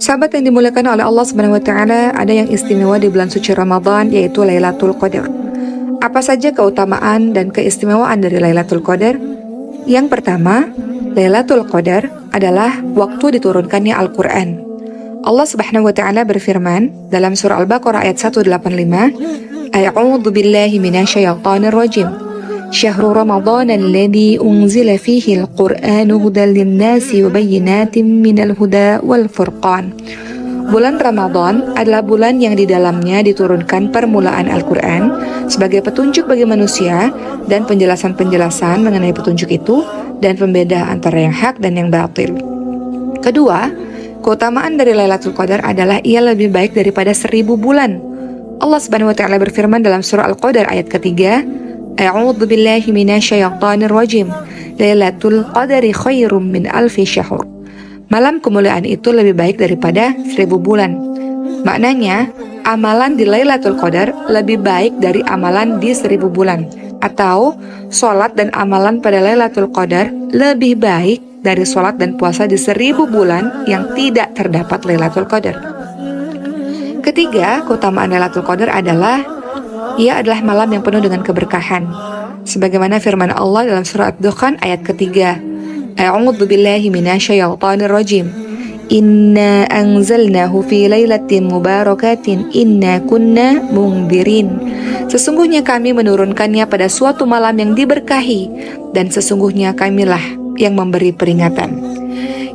Sahabat yang dimuliakan oleh Allah Subhanahu wa taala, ada yang istimewa di bulan suci Ramadan yaitu Lailatul Qadar. Apa saja keutamaan dan keistimewaan dari Lailatul Qadar? Yang pertama, Lailatul Qadar adalah waktu diturunkannya Al-Qur'an. Allah Subhanahu wa taala berfirman dalam surah Al-Baqarah ayat 185, A'udzu billahi minasyaitonir rajim. Syahrul Ramadan alladzi unzila fihi al-Qur'anu hudan lin-nasi wa bayyinatin minal huda wal furqan. Bulan Ramadan adalah bulan yang di dalamnya diturunkan permulaan Al-Quran sebagai petunjuk bagi manusia dan penjelasan-penjelasan mengenai petunjuk itu dan pembeda antara yang hak dan yang batil. Kedua, keutamaan dari Lailatul Qadar adalah ia lebih baik daripada 1000 bulan. Allah Subhanahu wa taala berfirman dalam surah Al-Qadar ayat ketiga, A'udzu billahi minasyaitonir rajim. Lailatul Qadari khairum min alfi syahr. Malam kemuliaan itu lebih baik daripada 1000 bulan. Maknanya, amalan di Lailatul Qadar lebih baik dari amalan di 1000 bulan. Atau, sholat dan amalan pada Lailatul Qadar lebih baik dari sholat dan puasa di 1000 bulan yang tidak terdapat Lailatul Qadar. Ketiga, keutamaan Lailatul Qadar adalah ia adalah malam yang penuh dengan keberkahan. Sebagaimana firman Allah dalam surah Ad-Dukhan ayat ketiga, A'udzu billahi minasyaitonir rajim. Inna anzalnahu fi lailatin mubarakatin inna kunna mundzirin. Sesungguhnya kami menurunkannya pada suatu malam yang diberkahi dan sesungguhnya kamilah yang memberi peringatan.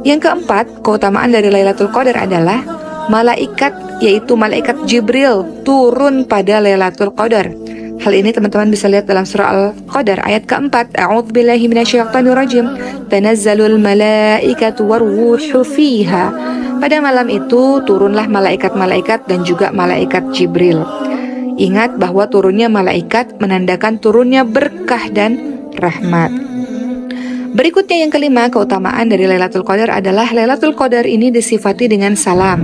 Yang keempat, keutamaan dari Lailatul Qadar adalah malaikat, yaitu malaikat Jibril turun pada Lailatul Qadar. Hal ini teman-teman bisa lihat dalam surah Al-Qadar ayat keempat, A'udzu billahi minasyaitonir rajim. Tanazzalul malaikatu warruhu fiha. Pada malam itu turunlah malaikat-malaikat dan juga malaikat Jibril. Ingat bahwa turunnya malaikat menandakan turunnya berkah dan rahmat. Berikutnya yang kelima, keutamaan dari Lailatul Qadar adalah Lailatul Qadar ini disifati dengan salam.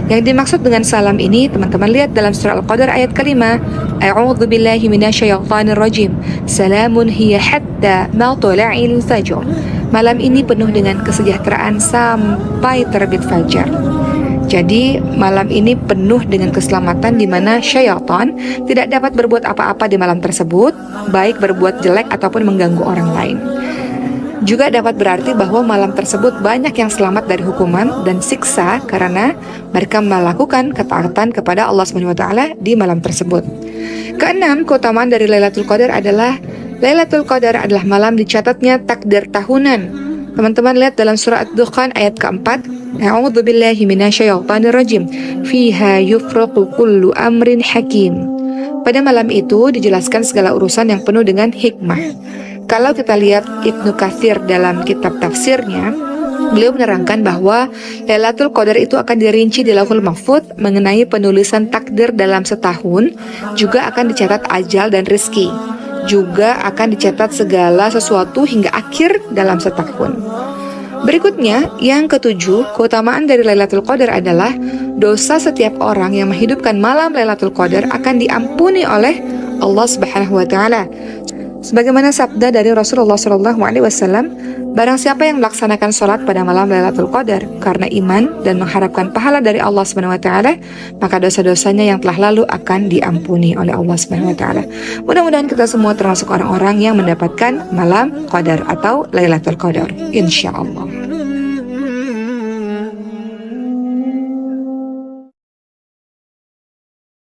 Yang dimaksud dengan salam ini teman-teman lihat dalam surah Al-Qadar ayat kelima, A'udzu billahi minasyaitonir rajim. Salamun hiya hatta matla'il fajr. Malam ini penuh dengan kesejahteraan sampai terbit fajar. Jadi malam ini penuh dengan keselamatan di mana syaitan tidak dapat berbuat apa-apa di malam tersebut, baik berbuat jelek ataupun mengganggu orang lain. Juga dapat berarti bahwa malam tersebut banyak yang selamat dari hukuman dan siksa karena mereka melakukan ketaatan kepada Allah Subhanahu wa taala di malam tersebut. Keenam, keutamaan dari Lailatul Qadar adalah Lailatul Qadar adalah malam dicatatnya takdir tahunan. Teman-teman lihat dalam surah Ad-Dukhan ayat keempat, A'udzu billahi minasyaitonir rajim. Fiha yufraqu kullu amrin hakim. Pada malam itu dijelaskan segala urusan yang penuh dengan hikmah. Kalau kita lihat Ibnu Katsir dalam kitab tafsirnya, beliau menerangkan bahwa Lailatul Qadar itu akan dirinci di Lauhul Mahfuz mengenai penulisan takdir dalam setahun, juga akan dicatat ajal dan rezeki, juga akan dicatat segala sesuatu hingga akhir dalam setahun. Berikutnya, yang ketujuh, keutamaan dari Lailatul Qadar adalah dosa setiap orang yang menghidupkan malam Lailatul Qadar akan diampuni oleh Allah Subhanahu wa taala. Sebagaimana sabda dari Rasulullah SAW, barang siapa yang melaksanakan sholat pada malam Lailatul Qadar karena iman dan mengharapkan pahala dari Allah Subhanahu wa taala, maka dosa-dosanya yang telah lalu akan diampuni oleh Allah Subhanahu wa taala. Mudah-mudahan kita semua termasuk orang-orang yang mendapatkan malam Qadar atau Lailatul Qadar, insyaallah.